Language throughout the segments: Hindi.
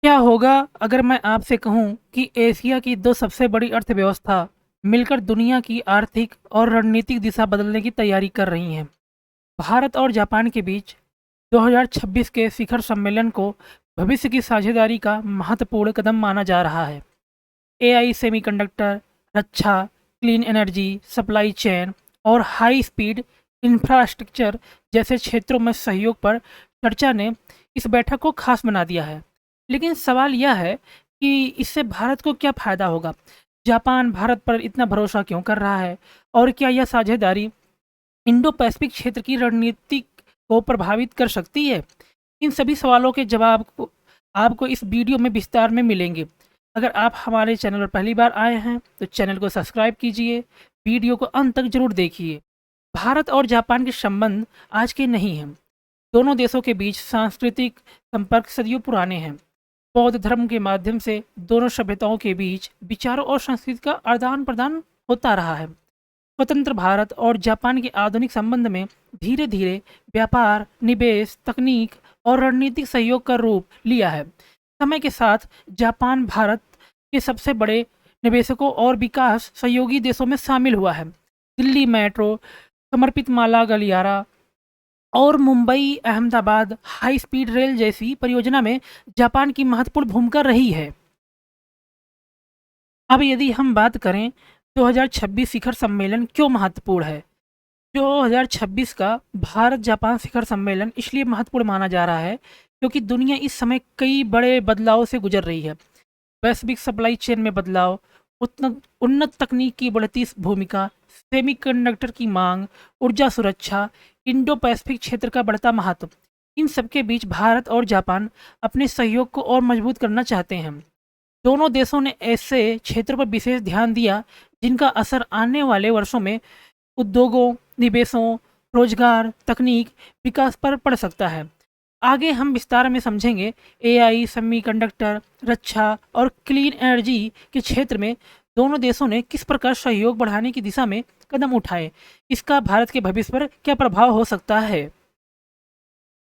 क्या होगा अगर मैं आपसे कहूँ कि एशिया की दो सबसे बड़ी अर्थव्यवस्था मिलकर दुनिया की आर्थिक और रणनीतिक दिशा बदलने की तैयारी कर रही हैं? भारत और जापान के बीच 2026 के शिखर सम्मेलन को भविष्य की साझेदारी का महत्वपूर्ण कदम माना जा रहा है। एआई, सेमीकंडक्टर, रक्षा, क्लीन एनर्जी, सप्लाई चेन और हाई स्पीड इंफ्रास्ट्रक्चर जैसे क्षेत्रों में सहयोग पर चर्चा ने इस बैठक को खास बना दिया है। लेकिन सवाल यह है कि इससे भारत को क्या फ़ायदा होगा? जापान भारत पर इतना भरोसा क्यों कर रहा है? और क्या यह साझेदारी इंडो पैसिफिक क्षेत्र की रणनीति को प्रभावित कर सकती है? इन सभी सवालों के जवाब को आपको इस वीडियो में विस्तार में मिलेंगे। अगर आप हमारे चैनल पर पहली बार आए हैं तो चैनल को सब्सक्राइब कीजिए, वीडियो को अंत तक जरूर देखिए। भारत और जापान के संबंध आज के नहीं हैं। दोनों देशों के बीच सांस्कृतिक संपर्क सदियों पुराने हैं। बौद्ध धर्म के माध्यम से दोनों सभ्यताओं के बीच विचारों और संस्कृति का आदान प्रदान होता रहा है। स्वतंत्र भारत और जापान के आधुनिक संबंध में धीरे धीरे व्यापार, निवेश, तकनीक और रणनीतिक सहयोग का रूप लिया है। समय के साथ जापान भारत के सबसे बड़े निवेशकों और विकास सहयोगी देशों में शामिल हुआ है। दिल्ली मेट्रो, समर्पित माला गलियारा और Mumbai Ahmedabad high speed rail जैसी परियोजना में जापान की महत्वपूर्ण भूमिका रही है। अब यदि हम बात करें 2026 शिखर सम्मेलन क्यों महत्वपूर्ण है? 2026 का भारत जापान शिखर सम्मेलन इसलिए महत्वपूर्ण माना जा रहा है क्योंकि दुनिया इस समय कई बड़े बदलाव से गुजर रही है। वैश्विक सप्लाई चेन में बदलाव, उन्नत तकनीक की बढ़ती भूमिका, सेमीकंडक्टर की मांग, ऊर्जा सुरक्षा, इंडो पैसिफिक क्षेत्र का बढ़ता महत्व, इन सबके बीच भारत और जापान अपने सहयोग को और मजबूत करना चाहते हैं। दोनों देशों ने ऐसे क्षेत्रों पर विशेष ध्यान दिया जिनका असर आने वाले वर्षों में उद्योगों, निवेशों, रोजगार, तकनीक विकास पर पड़ सकता है। आगे हम विस्तार में समझेंगे एआई, सेमीकंडक्टर, रक्षा और क्लीन एनर्जी के क्षेत्र में दोनों देशों ने किस प्रकार सहयोग बढ़ाने की दिशा में कदम उठाए। इसका भारत के भविष्य पर क्या प्रभाव हो सकता है?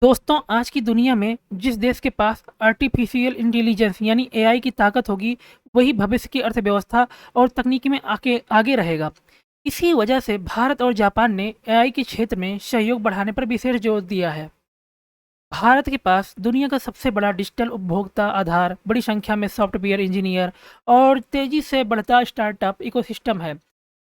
दोस्तों, आज की दुनिया में जिस देश के पास आर्टिफिशियल इंटेलिजेंस यानी एआई की ताकत होगी, वही भविष्य की अर्थव्यवस्था और तकनीकी में आगे आगे रहेगा। इसी वजह से भारत और जापान ने एआई के क्षेत्र में सहयोग बढ़ाने पर विशेष जोर दिया है। भारत के पास दुनिया का सबसे बड़ा डिजिटल उपभोक्ता आधार, बड़ी संख्या में सॉफ्टवेयर इंजीनियर और तेजी से बढ़ता स्टार्टअप इकोसिस्टम है।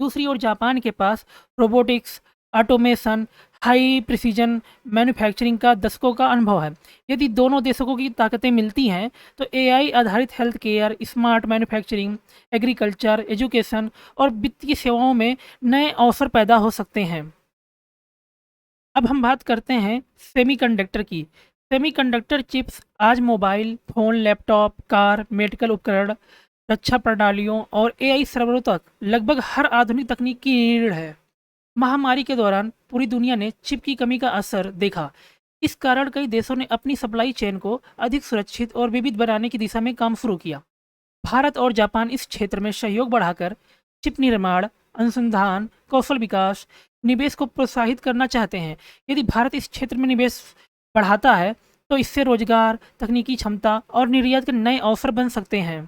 दूसरी ओर जापान के पास robotics, automation, high precision manufacturing का दशकों का अनुभव है। यदि दोनों देशों की ताकतें मिलती हैं तो एआई आधारित health care, smart manufacturing, agriculture, education और वित्तीय सेवाओं में नए अवसर पैदा हो सकते हैं। अब हम बात करते हैं सेमीकंडक्टर की। सेमीकंडक्टर चिप्स आज mobile phone, laptop, car, medical उपकरण, रक्षा प्रणालियों और एआई सर्वरों तक लगभग हर आधुनिक तकनीक की रीढ़ है। महामारी के दौरान पूरी दुनिया ने चिप की कमी का असर देखा। इस कारण कई देशों ने अपनी सप्लाई चेन को अधिक सुरक्षित और विविध बनाने की दिशा में काम शुरू किया। भारत और जापान इस क्षेत्र में सहयोग बढ़ाकर चिप निर्माण, अनुसंधान, कौशल विकास, निवेश को प्रोत्साहित करना चाहते हैं। यदि भारत इस क्षेत्र में निवेश बढ़ाता है तो इससे रोजगार, तकनीकी क्षमता और निर्यात के नए अवसर बन सकते हैं।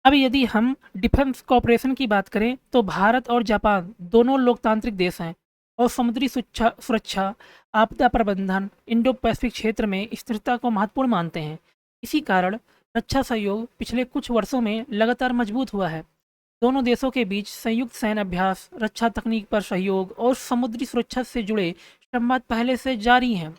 अब यदि हम डिफेंस कॉपरेशन की बात करें तो भारत और जापान दोनों लोकतांत्रिक देश हैं और समुद्री सुरक्षा, आपदा प्रबंधन, इंडो पैसिफिक क्षेत्र में स्थिरता को महत्वपूर्ण मानते हैं। इसी कारण रक्षा सहयोग पिछले कुछ वर्षों में लगातार मजबूत हुआ है। दोनों देशों के बीच संयुक्त सैन्य अभ्यास, रक्षा तकनीक पर सहयोग और समुद्री सुरक्षा से जुड़े संवाद पहले से जारी हैं।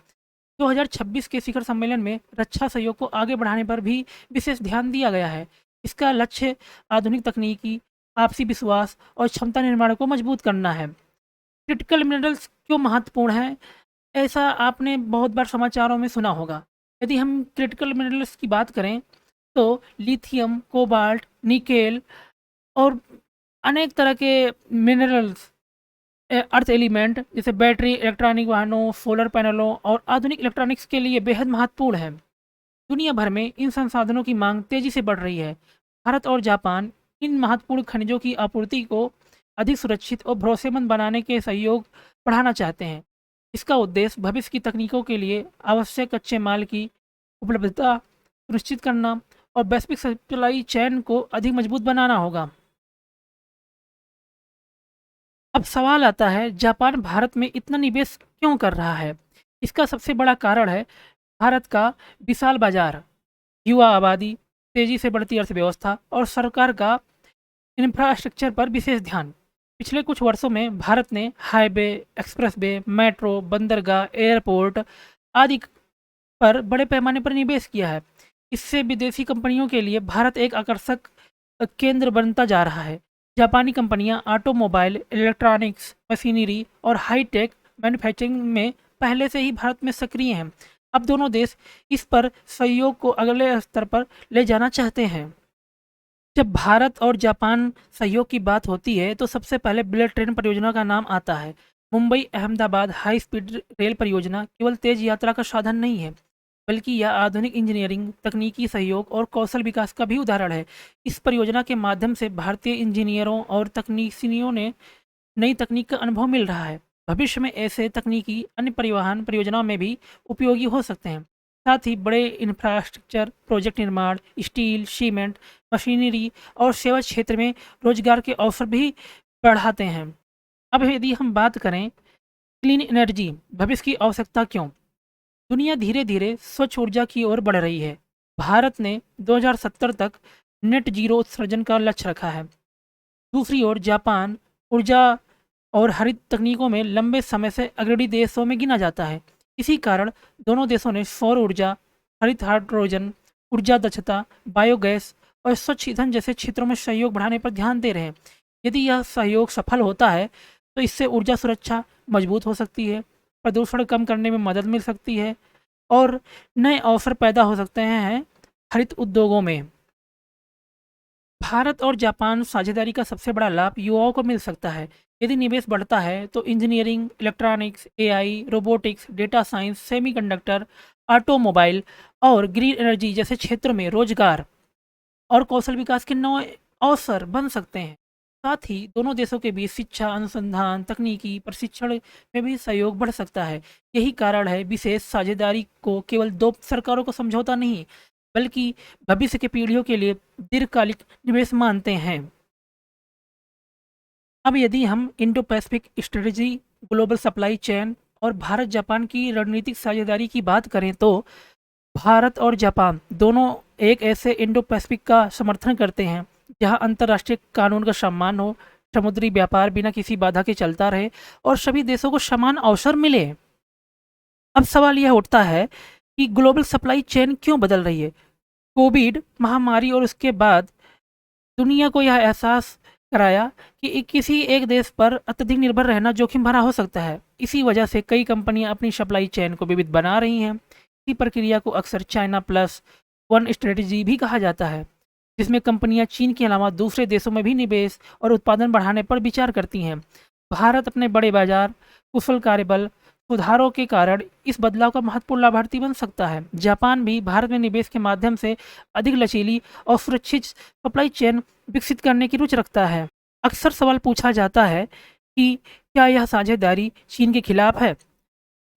2026 के शिखर सम्मेलन में रक्षा सहयोग को आगे बढ़ाने पर भी विशेष ध्यान दिया गया है। इसका लक्ष्य आधुनिक तकनीकी, आपसी विश्वास और क्षमता निर्माण को मजबूत करना है। क्रिटिकल मिनरल्स क्यों महत्वपूर्ण है? ऐसा आपने बहुत बार समाचारों में सुना होगा। यदि हम क्रिटिकल मिनरल्स की बात करें तो लिथियम, कोबाल्ट, निकेल और अनेक तरह के मिनरल्स, अर्थ एलिमेंट जैसे बैटरी, इलेक्ट्रॉनिक वाहनों, सोलर पैनलों और आधुनिक इलेक्ट्रॉनिक्स के लिए बेहद महत्वपूर्ण है। दुनिया भर में इन संसाधनों की मांग तेजी से बढ़ रही है। भारत और जापान इन महत्वपूर्ण खनिजों की आपूर्ति को अधिक सुरक्षित और भरोसेमंद बनाने के सहयोग बढ़ाना चाहते हैं। इसका उद्देश्य भविष्य की तकनीकों के लिए आवश्यक कच्चे माल की उपलब्धता सुनिश्चित करना और वैश्विक सप्लाई चेन को अधिक मजबूत बनाना होगा। अब सवाल आता है, जापान भारत में इतना निवेश क्यों कर रहा है? इसका सबसे बड़ा कारण है भारत का विशाल बाजार, युवा आबादी, तेजी से बढ़ती अर्थव्यवस्था और सरकार का इंफ्रास्ट्रक्चर पर विशेष ध्यान। पिछले कुछ वर्षों में भारत ने हाईवे, एक्सप्रेसवे, मेट्रो, बंदरगाह, एयरपोर्ट आदि पर बड़े पैमाने पर निवेश किया है। इससे विदेशी कंपनियों के लिए भारत एक आकर्षक केंद्र बनता जा रहा है। जापानी कंपनियां ऑटोमोबाइल, इलेक्ट्रॉनिक्स, मशीनरी और हाई-टेक मैन्युफैक्चरिंग में पहले से ही भारत में सक्रिय हैं। अब दोनों देश इस पर सहयोग को अगले स्तर पर ले जाना चाहते हैं। जब भारत और जापान सहयोग की बात होती है तो सबसे पहले बुलेट ट्रेन परियोजना का नाम आता है। Mumbai Ahmedabad high speed rail परियोजना केवल तेज यात्रा का साधन नहीं है, बल्कि यह आधुनिक इंजीनियरिंग, तकनीकी सहयोग और कौशल विकास का भी उदाहरण है। इस परियोजना के माध्यम से भारतीय इंजीनियरों और तकनीशियों ने नई तकनीक का अनुभव मिल रहा है। भविष्य में ऐसे तकनीकी अन्य परिवहन परियोजनाओं में भी उपयोगी हो सकते हैं। साथ ही बड़े इंफ्रास्ट्रक्चर प्रोजेक्ट निर्माण, स्टील, सीमेंट, मशीनरी और सेवा क्षेत्र में रोजगार के अवसर भी बढ़ाते हैं। अब यदि हम बात करें क्लीन एनर्जी, भविष्य की आवश्यकता क्यों? दुनिया धीरे धीरे स्वच्छ ऊर्जा की ओर बढ़ रही है। भारत ने 2070 तक नेट जीरो उत्सर्जन का लक्ष्य रखा है। दूसरी ओर जापान ऊर्जा और हरित तकनीकों में लंबे समय से अग्रणी देशों में गिना जाता है। इसी कारण दोनों देशों ने सौर ऊर्जा, हरित हाइड्रोजन, ऊर्जा दक्षता, बायोगैस और स्वच्छ ईंधन जैसे क्षेत्रों में सहयोग बढ़ाने पर ध्यान दे रहे हैं। यदि यह सहयोग सफल होता है तो इससे ऊर्जा सुरक्षा मजबूत हो सकती है, प्रदूषण कम करने में मदद मिल सकती है और नए अवसर पैदा हो सकते हैं हरित उद्योगों में। भारत और जापान साझेदारी का सबसे बड़ा लाभ युवाओं को मिल सकता है। यदि निवेश बढ़ता है तो engineering, electronics, AI, robotics, data science, semiconductor, automobile और ग्रीन एनर्जी जैसे क्षेत्रों में रोजगार और कौशल विकास के नए अवसर बन सकते हैं। साथ ही दोनों देशों के बीच शिक्षा, अनुसंधान, तकनीकी प्रशिक्षण में भी सहयोग बढ़ सकता है। यही कारण है विशेष साझेदारी को केवल दो सरकारों का समझौता नहीं, बल्कि भविष्य की पीढ़ियों के लिए दीर्घकालिक निवेश मानते हैं। अब यदि हम Indo Pacific strategy, global supply chain और भारत जापान की रणनीतिक साझेदारी की बात करें तो भारत और जापान दोनों एक ऐसे इंडो पैसिफिक का समर्थन करते हैं जहां अंतर्राष्ट्रीय कानून का सम्मान हो, समुद्री व्यापार बिना किसी बाधा के चलता रहे और सभी देशों को समान अवसर मिले। अब सवाल यह उठता है कि ग्लोबल सप्लाई चेन क्यों बदल रही है? कोविड महामारी और उसके बाद दुनिया को यह एहसास कराया कि किसी एक देश पर अत्यधिक निर्भर रहना जोखिम भरा हो सकता है। इसी वजह से कई कंपनियां अपनी सप्लाई चेन को विविध बना रही हैं। इसी प्रक्रिया को अक्सर चाइना प्लस वन स्ट्रेटजी भी कहा जाता है, जिसमें कंपनियां चीन के अलावा दूसरे देशों में भी निवेश और उत्पादन बढ़ाने पर विचार करती हैं। भारत अपने बड़े बाजार, कुशल कार्यबल, सुधारों के कारण इस बदलाव का महत्वपूर्ण लाभार्थी बन सकता है। जापान भी भारत में निवेश के माध्यम से अधिक लचीली और सुरक्षित सप्लाई चेन विकसित करने की रुचि रखता है। अक्सर सवाल पूछा जाता है कि क्या यह साझेदारी चीन के खिलाफ है?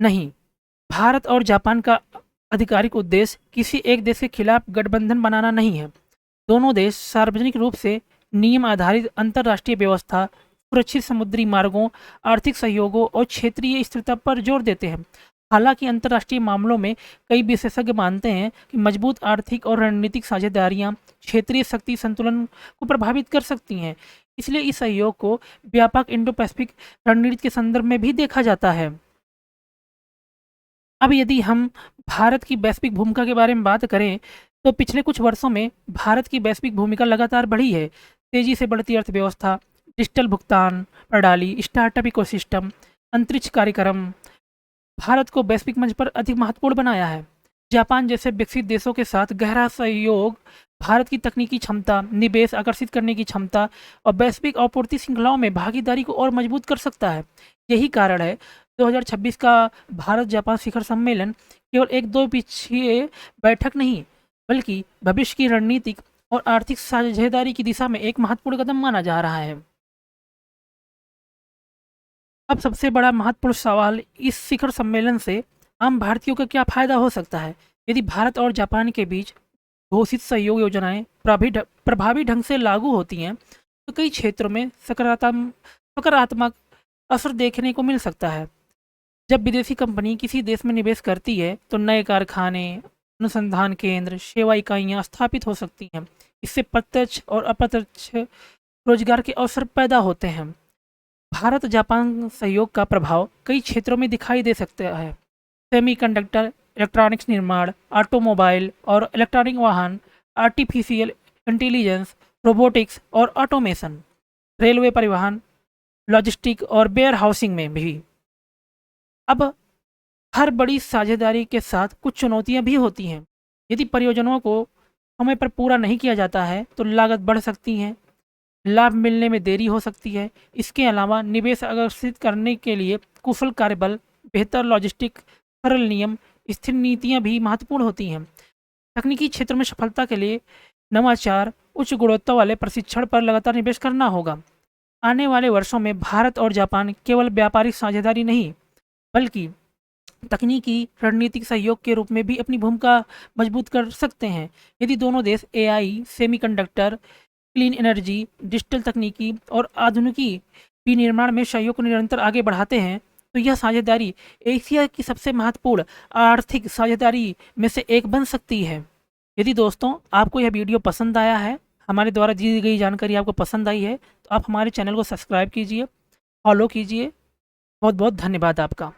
नहीं, भारत और जापान का आधिकारिक उद्देश्य किसी एक देश के खिलाफ गठबंधन बनाना नहीं है। दोनों देश सार्वजनिक रूप से नियम आधारित अंतर्राष्ट्रीय व्यवस्था, सुरक्षित समुद्री मार्गों, आर्थिक सहयोगों और क्षेत्रीय स्थिरता पर जोर देते हैं। हालांकि अंतर्राष्ट्रीय मामलों में कई विशेषज्ञ मानते हैं कि मजबूत आर्थिक और रणनीतिक साझेदारियां क्षेत्रीय शक्ति संतुलन को प्रभावित कर सकती हैं। इसलिए इस सहयोग को व्यापक इंडो पैसिफिक रणनीति के संदर्भ में भी देखा जाता है। अब यदि हम भारत की वैश्विक भूमिका के बारे में बात करें तो पिछले कुछ वर्षों में भारत की वैश्विक भूमिका लगातार बढ़ी है। तेजी से बढ़ती अर्थव्यवस्था, डिजिटल भुगतान प्रणाली, स्टार्टअप इकोसिस्टम, अंतरिक्ष कार्यक्रम भारत को वैश्विक मंच पर अधिक महत्वपूर्ण बनाया है। जापान जैसे विकसित देशों के साथ गहरा सहयोग भारत की तकनीकी क्षमता, निवेश आकर्षित करने की क्षमता और वैश्विक आपूर्ति श्रृंखलाओं में भागीदारी को और मजबूत कर सकता है। यही कारण है 2026 का भारत जापान शिखर सम्मेलन केवल एक दो पक्षीय बैठक नहीं, बल्कि भविष्य की रणनीतिक और आर्थिक साझेदारी की दिशा में एक महत्वपूर्ण कदम माना जा रहा है। अब सबसे बड़ा महत्वपूर्ण सवाल, इस शिखर सम्मेलन से आम भारतीयों का क्या फायदा हो सकता है? यदि भारत और जापान के बीच घोषित सहयोग योजनाएं प्रभावी ढंग से लागू होती हैं तो कई क्षेत्रों में सकारात्मक असर देखने को मिल सकता है। जब विदेशी कंपनी किसी देश में निवेश करती है तो नए कारखाने, अनुसंधान केंद्र, सेवा इकाइयाँ स्थापित हो सकती हैं। इससे प्रत्यक्ष और अप्रत्यक्ष रोजगार के अवसर पैदा होते हैं। भारत जापान सहयोग का प्रभाव कई क्षेत्रों में दिखाई दे सकता है। सेमीकंडक्टर, इलेक्ट्रॉनिक्स निर्माण, ऑटोमोबाइल और इलेक्ट्रॉनिक वाहन, आर्टिफिशियल इंटेलिजेंस, रोबोटिक्स और ऑटोमेशन, रेलवे परिवहन, लॉजिस्टिक और वेयर हाउसिंग में भी। अब हर बड़ी साझेदारी के साथ कुछ चुनौतियां भी होती हैं। यदि परियोजनाओं को समय पर पूरा नहीं किया जाता है तो लागत बढ़ सकती है, लाभ मिलने में देरी हो सकती है। इसके अलावा निवेश आकर्षित करने के लिए कुशल कार्यबल, बेहतर लॉजिस्टिक, सरल नियम, स्थिर नीतियाँ भी महत्वपूर्ण होती हैं। तकनीकी क्षेत्र में सफलता के लिए नवाचार, उच्च गुणवत्ता वाले प्रशिक्षण पर लगातार निवेश करना होगा। आने वाले वर्षों में भारत और जापान केवल व्यापारिक साझेदारी नहीं बल्कि तकनीकी रणनीतिक सहयोग के रूप में भी अपनी भूमिका मजबूत कर सकते हैं। यदि दोनों देश AI, semiconductor, clean energy, digital तकनीकी और आधुनिकी विनिर्माण में सहयोग को निरंतर आगे बढ़ाते हैं तो यह साझेदारी एशिया की सबसे महत्वपूर्ण आर्थिक साझेदारी में से एक बन सकती है। यदि दोस्तों आपको यह वीडियो पसंद आया है, हमारे द्वारा दी गई जानकारी आपको पसंद आई है तो आप हमारे चैनल को सब्सक्राइब कीजिए, फॉलो कीजिए। बहुत बहुत धन्यवाद आपका।